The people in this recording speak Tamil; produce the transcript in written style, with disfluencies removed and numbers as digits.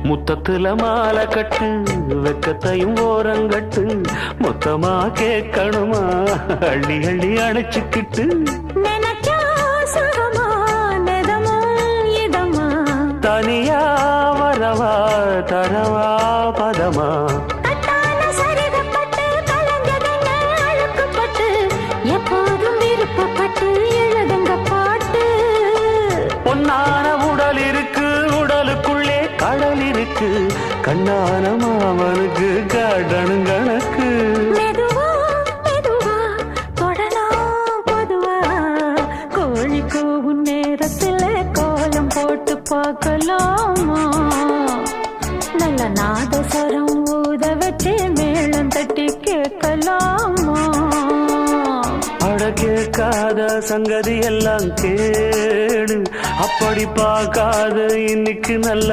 முத்தத்துல மாலை கட்டு வெக்கத்தையும் ஓரங்கட்டு மொத்தமா கேட்கணுமா அள்ளி அள்ளி அணைச்சுக்கிட்டு தனியா வரவா தரவா பதமா எப்போதும் விருப்பப்பட்டு எழுதுங்க பாட்டு பொன்னான உடல் இருக்கு உடலுக்குள்ளே கடல் இருக்கு கண்ணான மாமனுக்கு காடணும் கணக்கு மெதுவா மெதுவா தொடலாம் பொதுவா கோழி கூவும் நேரத்துல கோலம் போட்டு பார்க்கலாமா நல்ல நாதஸ்வரம் ஊத வச்சு மேளம் தட்டி கேட்கலாமா அட கேட்காத சங்கதி எல்லாம் கேடு அப்படி பார்க்காத இன்னைக்கு நல்ல